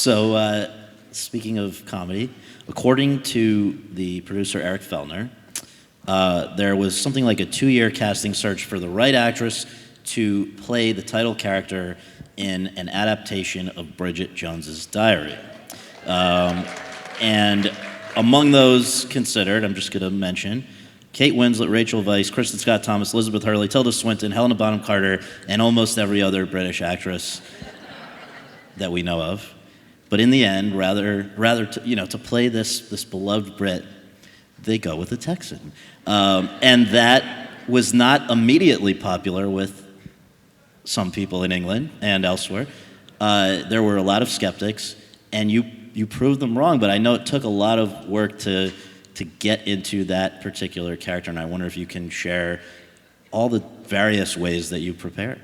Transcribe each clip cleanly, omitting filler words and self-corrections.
So, speaking of comedy, according to the producer Eric Fellner, there was something like a 2-year casting search for the right actress to play the title character in an adaptation of Bridget Jones's Diary. And among those considered, I'm just going to mention Kate Winslet, Rachel Weisz, Kristen Scott Thomas, Elizabeth Hurley, Tilda Swinton, Helena Bonham Carter, and almost every other British actress that we know of. But in the end, rather to play this beloved Brit, they go with a Texan. And that was not immediately popular with some people in England and elsewhere. There were a lot of skeptics, and you proved them wrong, but I know it took a lot of work to get into that particular character, and I wonder if you can share all the various ways that you prepared.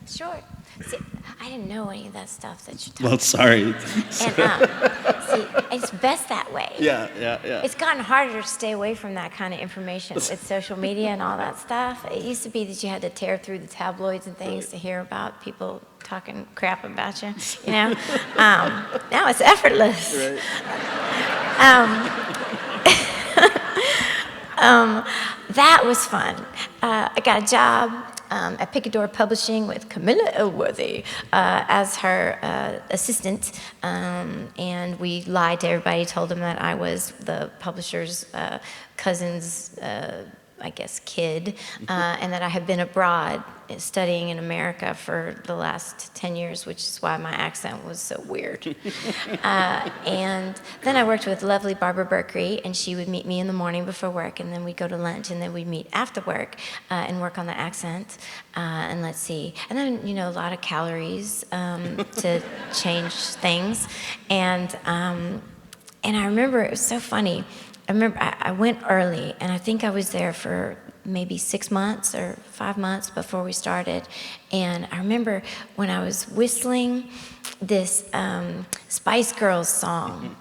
Sure. See, I didn't know any of that stuff that you're talking Well, sorry. And see, it's best that way. Yeah. It's gotten harder to stay away from that kind of information with social media and all that stuff. It used to be that you had to tear through the tabloids and things to hear about people talking crap about you, you know? Now it's effortless. Right. That was fun. I got a job at Picador Publishing with Camilla Elworthy as her assistant, and we lied to everybody, told them that I was the publisher's cousin's, I guess, kid, and that I had been abroad studying in America for the last 10 years, which is why my accent was so weird. And then I worked with lovely Barbara Berkery, and she would meet me in the morning before work, and then we'd go to lunch, and then we'd meet after work and work on the accent. And let's see. And then, a lot of calories to change things. And I remember it was so funny. I went early, and I think I was there for maybe 6 months or 5 months before we started. And I remember when I was whistling this Spice Girls song,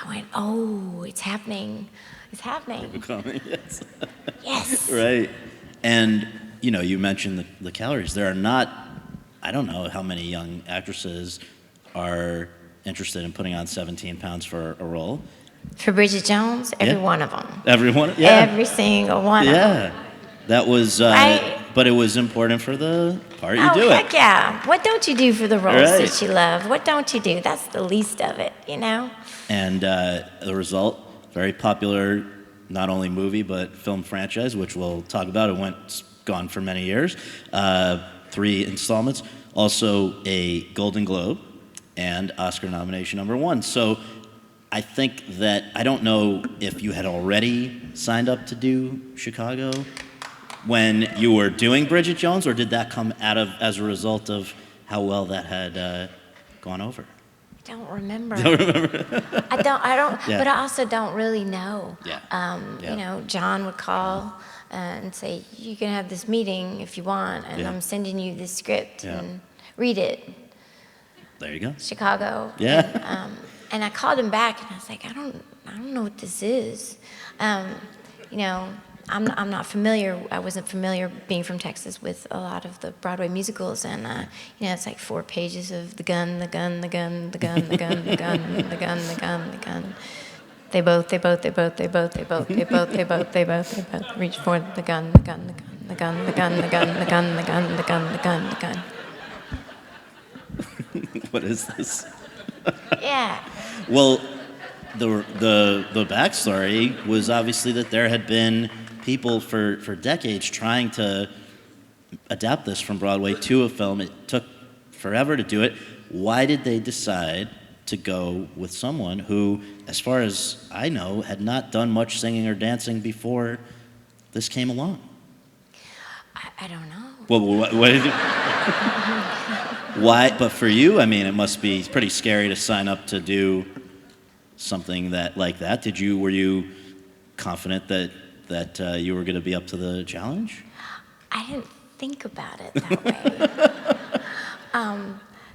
I went, oh, it's happening. It's happening. Yes. Yes. Right. And, you mentioned the calories. There are not, I don't know how many young actresses are interested in putting on 17 pounds for a role. For Bridget Jones, every one of them. Every one? Yeah. Every single one of them. Yeah. That was, right? But it was important for the part you do Oh, it. heck yeah. What don't you do for the roles Right. that you love? What don't you do? That's the least of it, And the result, very popular, not only movie, but film franchise, which we'll talk about. It's gone for many years. 3 installments. Also a Golden Globe and Oscar nomination #1. So I think that, I don't know if you had already signed up to do Chicago when you were doing Bridget Jones, or did that come as a result of how well that had gone over? I don't remember. Don't remember? I don't, Yeah. but I also don't really know. Yeah. John would call and say, you can have this meeting if you want, and Yeah. I'm sending you this script, Yeah. and read it. There you go. Chicago. Yeah. And I called him back, and I was like, I don't know what this is. I'm not familiar. I wasn't familiar, being from Texas, with a lot of the Broadway musicals, and it's like 4 pages of the gun, the gun, the gun, the gun, the gun, the gun, the gun, the gun, the gun. They both reach for the gun, the gun, the gun, the gun, the gun, the gun, the gun, the gun, the gun, the gun. What is this? Yeah. Well, the backstory was obviously that there had been people for decades trying to adapt this from Broadway to a film. It took forever to do it. Why did they decide to go with someone who, as far as I know, had not done much singing or dancing before this came along? I don't know. Well, what did you... Why? But for you, it must be pretty scary to sign up to do something like that. Were you confident that you were going to be up to the challenge? I didn't think about it that way.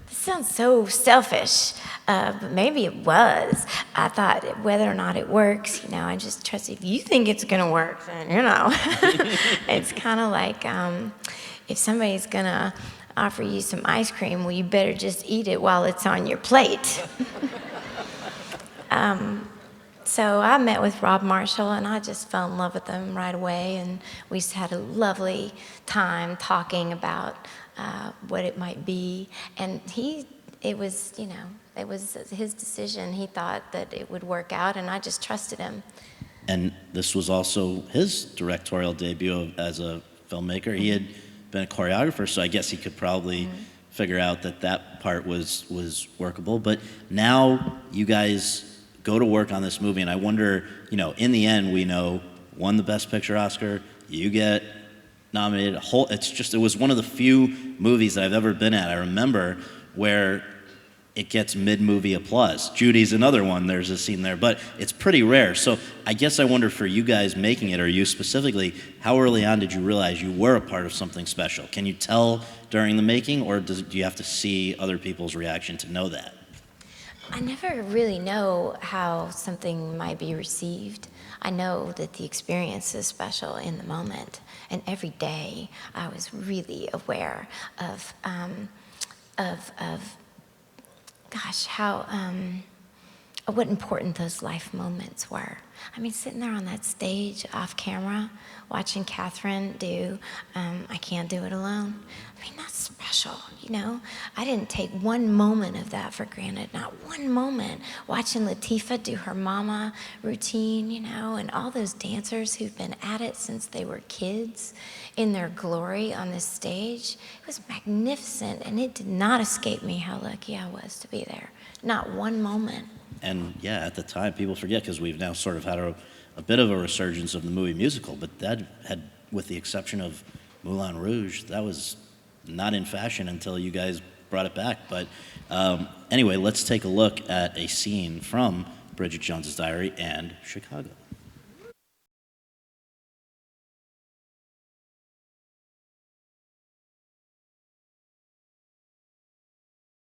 This sounds so selfish, but maybe it was. I thought whether or not it works, I just trust if you think it's going to work, then, It's kind of like if somebody's going to offer you some ice cream, well, you better just eat it while it's on your plate. So I met with Rob Marshall, and I just fell in love with him right away, and we just had a lovely time talking about what it might be. And it was his decision. He thought that it would work out, and I just trusted him. And this was also his directorial debut as a filmmaker. He had been a choreographer, so I guess he could probably figure out that part was workable. But now you guys go to work on this movie, and I wonder, in the end, we know won the Best Picture Oscar, you get nominated. It was one of the few movies that I've ever been at, I remember, where it gets mid-movie applause. Judy's another one, there's a scene there, but it's pretty rare. So I guess I wonder, for you guys making it, or you specifically, how early on did you realize you were a part of something special? Can you tell during the making, or do you have to see other people's reaction to know that? I never really know how something might be received. I know that the experience is special in the moment, and every day I was really aware of what important those life moments were. I mean, sitting there on that stage off camera, watching Catherine do I Can't Do It Alone. I mean, that's special, I didn't take one moment of that for granted, not one moment. Watching Latifah do her mama routine, and all those dancers who've been at it since they were kids in their glory on this stage. It was magnificent, and it did not escape me how lucky I was to be there. Not one moment. And yeah, at the time, people forget, because we've now sort of had a bit of a resurgence of the movie musical, but that had, with the exception of Moulin Rouge, that was not in fashion until you guys brought it back. But anyway, let's take a look at a scene from Bridget Jones's Diary and Chicago.